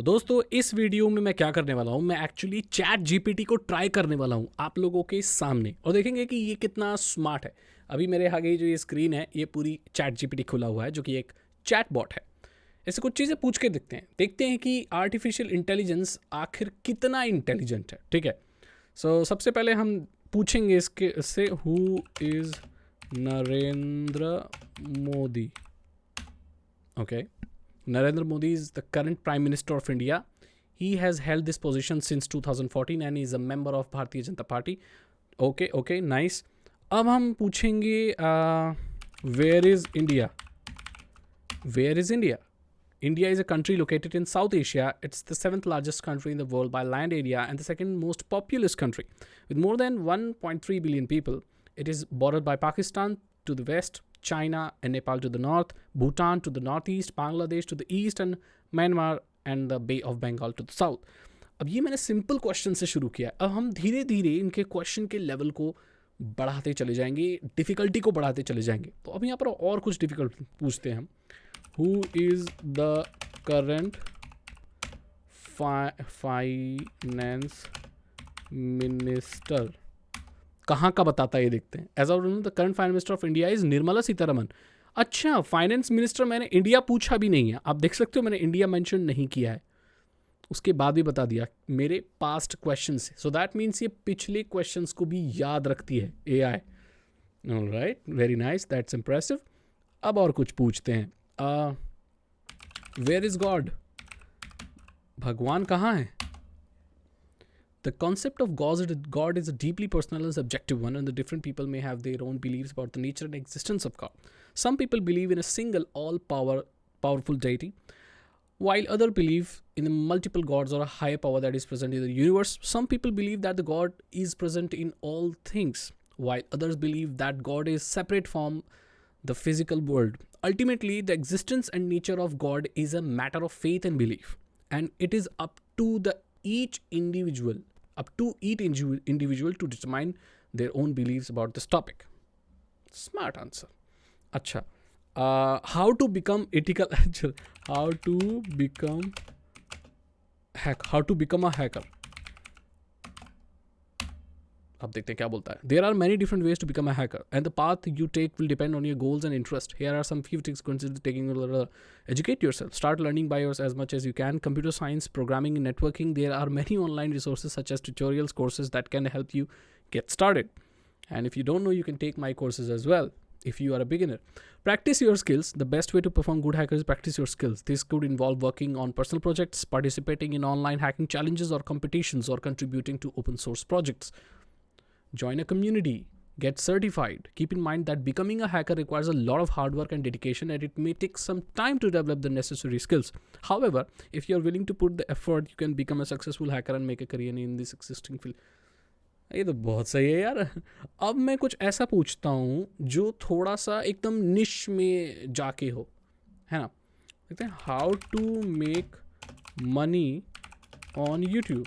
तो दोस्तों इस वीडियो में मैं क्या करने वाला हूँ, मैं एक्चुअली चैट जीपीटी को ट्राई करने वाला हूँ आप लोगों के सामने और देखेंगे कि ये कितना स्मार्ट है। अभी मेरे आगे जो ये स्क्रीन है ये पूरी चैट जीपीटी खुला हुआ है जो कि एक चैट बॉट है। ऐसे कुछ चीज़ें पूछ के देखते हैं कि आर्टिफिशियल इंटेलिजेंस आखिर कितना इंटेलिजेंट है। ठीक है, सो सबसे पहले हम पूछेंगे इससे who is Narendra Modi. Okay, Narendra Modi is the current Prime Minister of India. He has held this position since 2014 and is a member of Bharatiya Janata Party. Okay, nice. अब हम पूछेंगे where is India? Where is India? India is a country located in South Asia. It's the 7th largest country in the world by land area and the second most populous country. With more than 1.3 billion people, it is bordered by Pakistan to the west, China and Nepal to the north, Bhutan to the northeast, Bangladesh to the east and Myanmar and the Bay of Bengal to the south. अब ये मैंने simple question से शुरू किया। अब हम धीरे धीरे इनके क्वेश्चन के लेवल को बढ़ाते चले जाएंगे, डिफ़िकल्टी को बढ़ाते चले जाएंगे। तो अब यहाँ पर और कुछ डिफ़िकल्ट पूछते हैं हम। Who is the current finance minister? कहाँ का बताता है ये देखते हैं। Age of the current finance minister of India is Nirmala Sitharaman. अच्छा, फाइनेंस मिनिस्टर मैंने इंडिया पूछा भी नहीं है, आप देख सकते हो मैंने इंडिया मेंशन नहीं किया है, उसके बाद भी बता दिया मेरे पास्ट क्वेश्चन से। सो दैट मीन्स ये पिछले क्वेश्चंस को भी याद रखती है AI. Alright, very nice, that's impressive. अब और कुछ पूछते हैं। Where is God? भगवान कहाँ है? The concept of God is a deeply personal and subjective one, and the different people may have their own beliefs about the nature and existence of God. Some people believe in a single powerful deity, while others believe in the multiple gods or a higher power that is present in the universe. Some people believe that the God is present in all things, while others believe that God is separate from the physical world. Ultimately, the existence and nature of God is a matter of faith and belief, and it is up to each individual to determine their own beliefs about this topic. Smart answer. अच्छा, how to become ethical? how to become a hacker? अब देखते हैं क्या बोलता है। There are many different ways to become a hacker, and the path you take will depend on your goals and interest. Here are some few things consider taking. Educate yourself. Start learning by yourself as much as you can. Computer science, programming, and networking. There are many online resources such as tutorials, courses that can help you get started. And if you don't know, you can take my courses as well. If you are a beginner, practice your skills. The best way to perform good hackers is practice your skills. This could involve working on personal projects, participating in online hacking challenges or competitions, or contributing to open source projects. Join a community, get certified. Keep in mind that becoming a hacker requires a lot of hard work and dedication, and it may take some time to develop the necessary skills. However, if you're willing to put the effort, you can become a successful hacker and make a career in this existing field. ये तो बहुत सही है यार। अब मैं कुछ ऐसा पूछता हूँ जो थोड़ा सा एकदम निश में जाके हो, है ना। देखते हैं, how to make money on YouTube.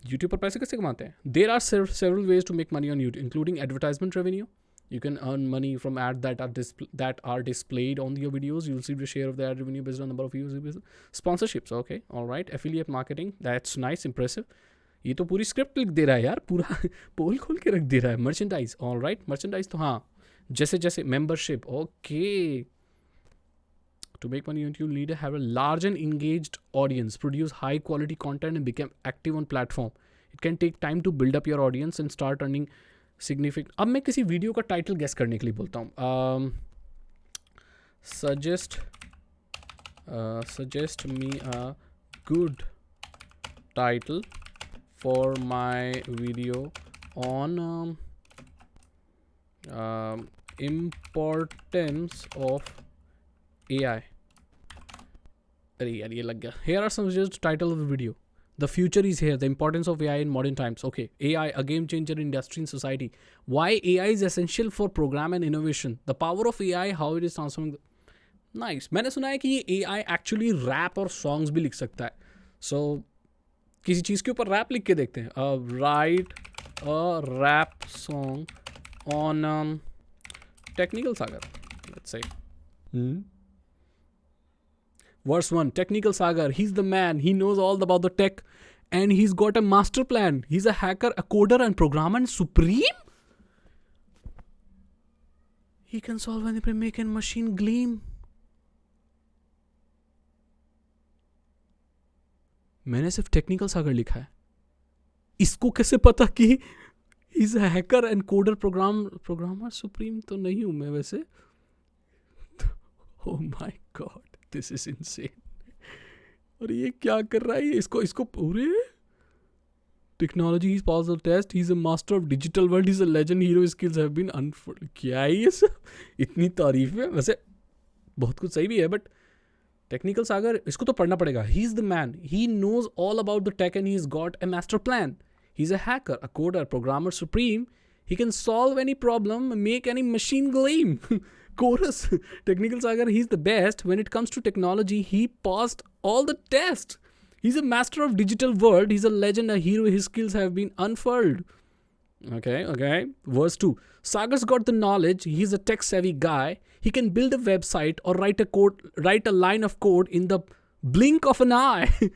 YouTube पर पैसे कैसे कमाते हैं? There are several ways to make money on YouTube, including advertisement revenue. You can earn money from ads that are displayed on your videos. You will receive a share of the ad revenue based on number of views. Sponsorships, okay, all right. Affiliate marketing, that's nice, impressive. ये तो पूरी script लिख दे रहा है यार, पूरा पोल खोल के रख दे रहा है. मर्चेंडाइज, ऑल राइट, मर्चेंडाइज तो हाँ, जैसे membership, okay. To make money, you need to have a large and engaged audience, produce high quality content and become active on platform. It can take time to build up your audience and start earning significant. अब मैं किसी video का title guess करने के लिए बोलता हूँ. Suggest me a good title for my video on importance of AI. अरे यार ये लग गया. Here are some suggested title of the video. The future is here. The importance of AI in modern times. Okay. AI, a game changer in industry and society. Why AI is essential for program and innovation. The power of AI, how it is transforming. Nice. मैंने सुना है कि ये AI actually rap और songs भी लिख सकता है. So किसी चीज़ के ऊपर rap लिख के देखते हैं. Write a rap song on technical Sagar. Let's say. Verse 1, technical Sagar, he's the man, he knows all about the tech and he's got a master plan. He's a hacker, a coder and programmer and supreme. He can solve any make and machine gleam. मैंने सिर्फ technical सागर लिखा है, इसको कैसे पता कि is hacker and coder programmer supreme तो नहीं हूं मैं वैसे. Oh my God, this is insane. और ये क्या कर रहा है, इसको पूरे technology he pass the test, he is a master of digital world, he is a legend, hero skills have been unfold. क्या है ये सब, इतनी तारीफ है. वैसे बहुत कुछ सही भी है, बट टेक्निकल सागर इसको तो पढ़ना पड़ेगा. He is the man, he knows all about the tech and he is got a master plan. He is a hacker, a coder, programmer supreme. He can solve any problem, make any machine gleam. Chorus. Technical Sagar, he's the best. When it comes to technology, he passed all the tests. He's a master of digital world. He's a legend, a hero. His skills have been unfurled. Okay. Verse 2. Sagar's got the knowledge. He's a tech-savvy guy. He can build a website or write a line of code in the blink of an eye.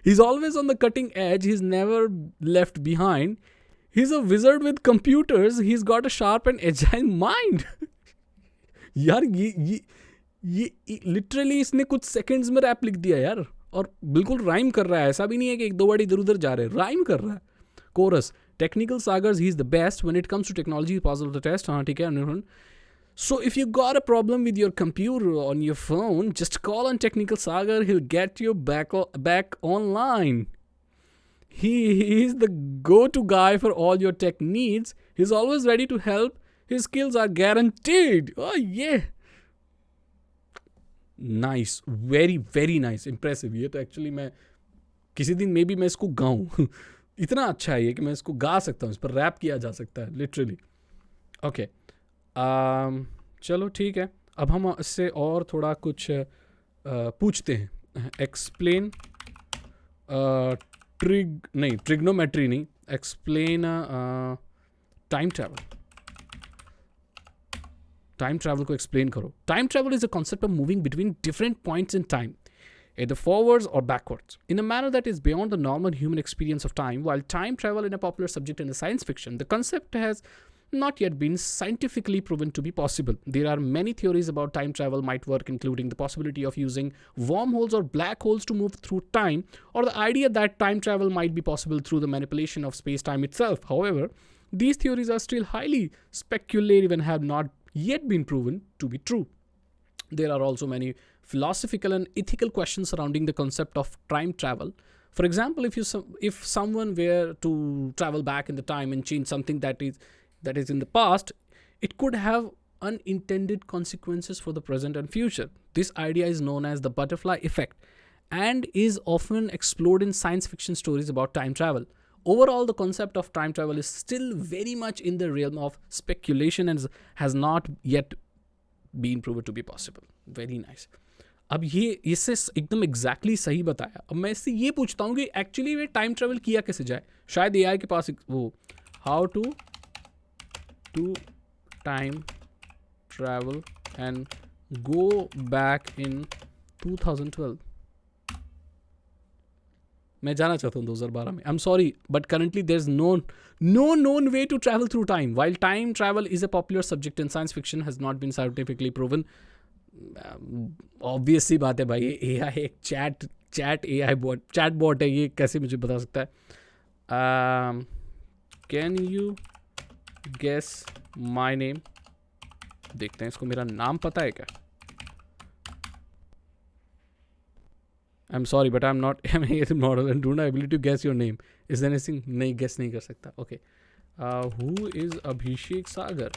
He's always on the cutting edge. He's never left behind. He's a wizard with computers. He's got a sharp and agile mind. यार ये literally इसने कुछ seconds में rap लिख दिया यार, और बिल्कुल राइम कर रहा है. ऐसा भी नहीं है कि एक दो वर्ड इधर उधर जा रहे हैं, राइम कर रहा है. Chorus. Technical Sagars, he is the best. When it comes to technology, pass of the test. हाँ ठीक है. So if you got a problem with your computer on your phone, just call on Technical Sagar. He'll get you back online. He is the go-to guy for all your tech needs. He's always ready to help. His skills are guaranteed. Oh yeah. Nice. Very, very nice. Impressive. ये तो actually मैं किसी दिन maybe मैं इसको गाऊँ. इतना अच्छा है ये कि मैं इसको गा सकता हूँ, इस पर रैप किया जा सकता है लिटरली. ओके चलो ठीक है. अब हम इससे और थोड़ा कुछ पूछते हैं. एक्सप्लेन ट्रिग्नोमेट्री नहीं, एक्सप्लेन टाइम ट्रैवल को एक्सप्लेन करो. Time travel is a concept of moving between different points in time, either forwards or backwards, in a manner that is beyond the normal human experience of time. While time travel is a popular subject in the science fiction, the concept has not yet been scientifically proven to be possible. There are many theories about time travel might work, including the possibility of using wormholes or black holes to move through time, or the idea that time travel might be possible through the manipulation of space-time itself. However, these theories are still highly speculative and have not yet been proven to be true. There are also many philosophical and ethical questions surrounding the concept of time travel. For example, if someone were to travel back in the time and change something that is in the past, it could have unintended consequences for the present and future. This idea is known as the butterfly effect and is often explored in science fiction stories about time travel. Overall, the concept of time travel is still very much in the realm of speculation and has not yet been proven to be possible. Very nice. अब ये इससे एकदम exactly सही बताया. अब मैं इससे ये पूछता हूँ कि एक्चुअली में टाइम ट्रेवल किया कैसे जाए. शायद एआई के पास वो how to time travel and go back in 2012. मैं जाना चाहता हूँ 2012 में. I am sorry but currently there is no known way to travel through time. While time travel is a popular subject in science fiction, has not been scientifically proven. Obvious सी बात है भाई, ये एआई एक chat AI bot है, ये कैसे मुझे बता सकता है. Can you guess my name. देखते हैं इसको मेरा नाम पता है क्या. I am sorry but I am not model and don't have ability to guess your name. Is there anything. नहीं, गेस नहीं कर सकता. Okay. Who is Abhishek Sagar.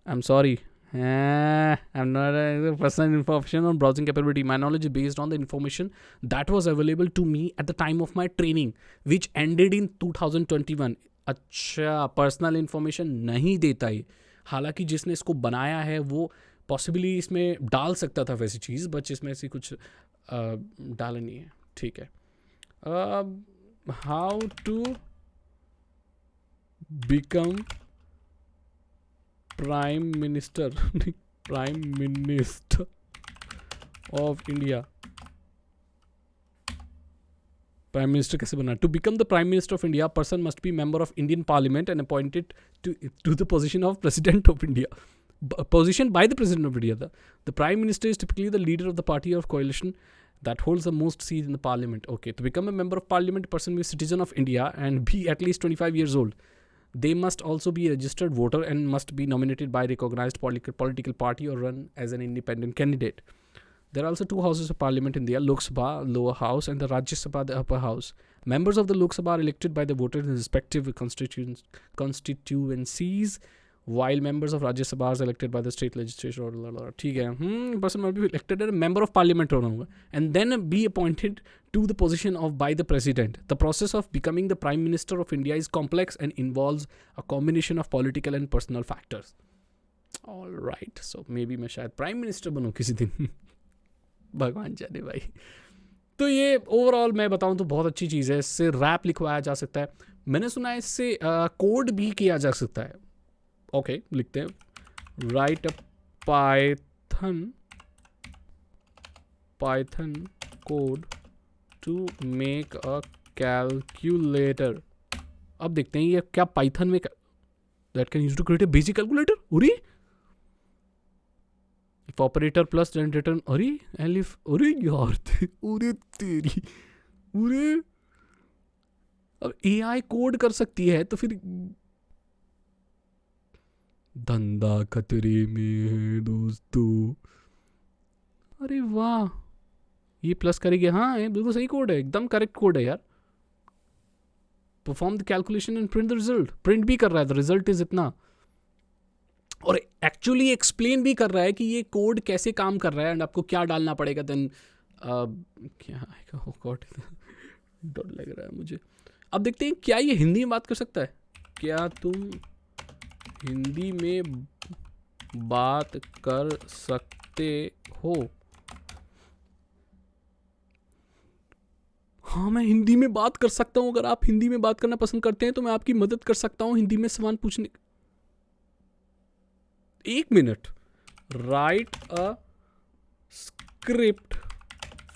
I'm sorry. I'm not a personal information on browsing capability. My knowledge is based on the information that was available to me at the time of my training, which ended in 2021. अच्छा, personal information नहीं देता ये. हालांकि जिसने इसको बनाया है वो पॉसिबली इसमें डाल सकता था वैसी चीज़, बट इसमें ऐसी कुछ डाला नहीं है. ठीक है. How to become prime minister. Prime minister of India, prime minister कैसे बनना? To become the prime minister of India, person must be member of Indian parliament and appointed to the position of president of India, position by the president of India. The prime minister is typically the leader of the party or coalition that holds the most seats in the parliament. Okay, to become a member of parliament, a person be a citizen of India and be at least 25 years old. They must also be a registered voter and must be nominated by a recognized political party or run as an independent candidate. There are also two houses of parliament in India, Lok Sabha, lower house, and the Rajya Sabha, the upper house. Members of the Lok Sabha are elected by the voters in respective constituencies, while members of Rajya Sabha are elected by the state legislature. ठीक है, person must be elected as a member of parliament होना होगा, and then be appointed to the position of by the president. The process of becoming the prime minister of India is complex and involves a combination of political and personal factors. All right, so maybe मैं शायद prime minister बनूँ किसी दिन, भगवान जाने भाई। तो ये ओवरऑल मैं बताऊँ तो बहुत अच्छी चीज़ है, इससे रैप लिखवाया जा सकता है, मैंने सुना है इससे कोड भी किया जा सकता है। ओके, लिखते हैं, write a Python code to make a calculator. अब देखते हैं ये क्या पाइथन में that can use to create a basic calculator. अरे इफ ऑपरेटर प्लस जनरेटर, अरे एलिफ, अरे यार अरे तेरी, अरे अब एआई कोड कर सकती है तो फिर धंधा खतरे में है दोस्तों। अरे वाह, ये प्लस करेगी, हाँ ये बिल्कुल सही कोड है, एकदम करेक्ट कोड है यार। Perform the calculation and print the result, print भी कर रहा है, द रिजल्ट इज इतना, और एक्चुअली एक्सप्लेन भी कर रहा है कि ये कोड कैसे काम कर रहा है एंड आपको क्या डालना पड़ेगा। देन क्या आएगा, oh God, डर लग रहा है मुझे। अब देखते हैं क्या ये हिंदी में बात कर सकता है। क्या तुम हिंदी में बात कर सकते हो? हाँ, मैं हिंदी में बात कर सकता हूँ। अगर आप हिंदी में बात करना पसंद करते हैं तो मैं आपकी मदद कर सकता हूँ हिंदी में सवाल पूछने। 1 minute, right a script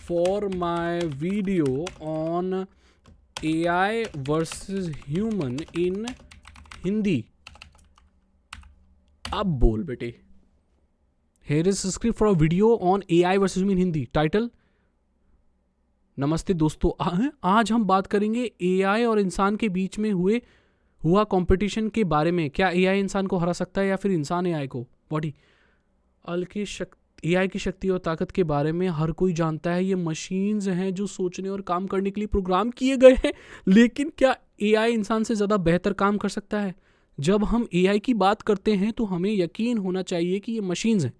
for my video on AI versus human in Hindi. अब बोल बेटे। Here is script for a video on AI versus human Hindi. Title, नमस्ते दोस्तों, आज हम बात करेंगे AI और इंसान के बीच में हुआ कंपटीशन के बारे में। क्या AI इंसान को हरा सकता है या फिर इंसान AI को? बॉडी AI की शक्ति और ताकत के बारे में हर कोई जानता है। ये मशीन्स हैं जो सोचने और काम करने के लिए प्रोग्राम किए गए हैं, लेकिन क्या AI इंसान से ज़्यादा बेहतर काम कर सकता है? जब हम AI की बात करते हैं तो हमें यकीन होना चाहिए कि ये मशीन्स हैं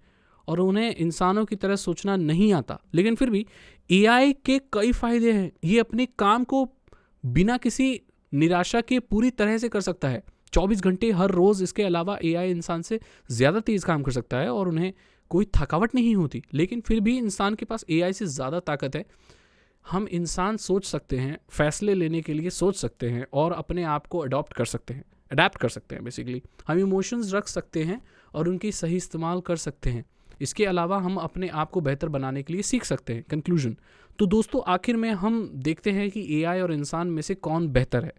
और उन्हें इंसानों की तरह सोचना नहीं आता। लेकिन फिर भी AI के कई फ़ायदे हैं। ये अपने काम को बिना किसी निराशा के पूरी तरह से कर सकता है, 24 घंटे हर रोज़। इसके अलावा AI इंसान से ज़्यादा तेज़ काम कर सकता है और उन्हें कोई थकावट नहीं होती। लेकिन फिर भी इंसान के पास AI से ज़्यादा ताकत है। हम इंसान सोच सकते हैं, फैसले लेने के लिए सोच सकते हैं और अपने आप को अडॉप्ट कर सकते हैं बेसिकली। हम इमोशंस रख सकते हैं और उनकी सही इस्तेमाल कर सकते हैं। इसके अलावा हम अपने आप को बेहतर बनाने के लिए सीख सकते हैं। कंक्लूजन, तो दोस्तों आखिर में हम देखते हैं कि AI और इंसान में से कौन बेहतर है।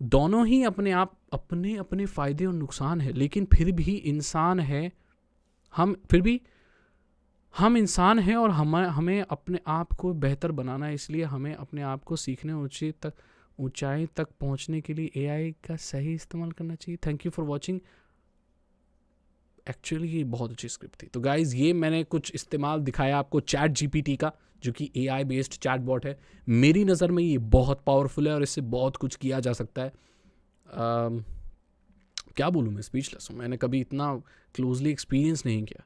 दोनों ही अपने अपने फ़ायदे और नुकसान है, लेकिन फिर भी इंसान है, हम इंसान हैं और हमें अपने आप को बेहतर बनाना है। इसलिए हमें अपने आप को सीखने ऊंचाई तक पहुंचने के लिए AI का सही इस्तेमाल करना चाहिए। Thank you for watching. Actually ये बहुत अच्छी स्क्रिप्ट थी। तो गाइज़, ये मैंने कुछ इस्तेमाल दिखाया आपको ChatGPT का, जो कि AI बेस्ड चैटबॉट है। मेरी नज़र में ये बहुत पावरफुल है और इससे बहुत कुछ किया जा सकता है। क्या बोलूँ, मैं स्पीचलेस हूँ। मैंने कभी इतना क्लोजली एक्सपीरियंस नहीं किया।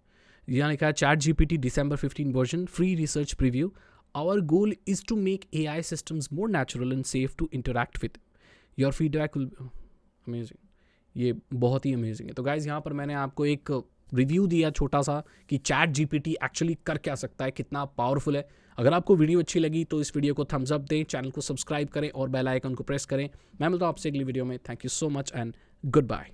यहाँ लिखा है ChatGPT December 15 version, free research preview. Our goal is to make AI systems more natural and safe to interact with. Your feedback will be amazing. ये बहुत ही अमेजिंग है। तो गाइज़, यहाँ पर मैंने आपको एक रिव्यू दिया छोटा सा कि ChatGPT एक्चुअली कर क्या सकता है, कितना पावरफुल है। अगर आपको वीडियो अच्छी लगी तो इस वीडियो को थम्स अप दें, चैनल को सब्सक्राइब करें और बेल आइकन को प्रेस करें। मैं मिलता हूँ आपसे अगली वीडियो में। Thank you so much and good bye.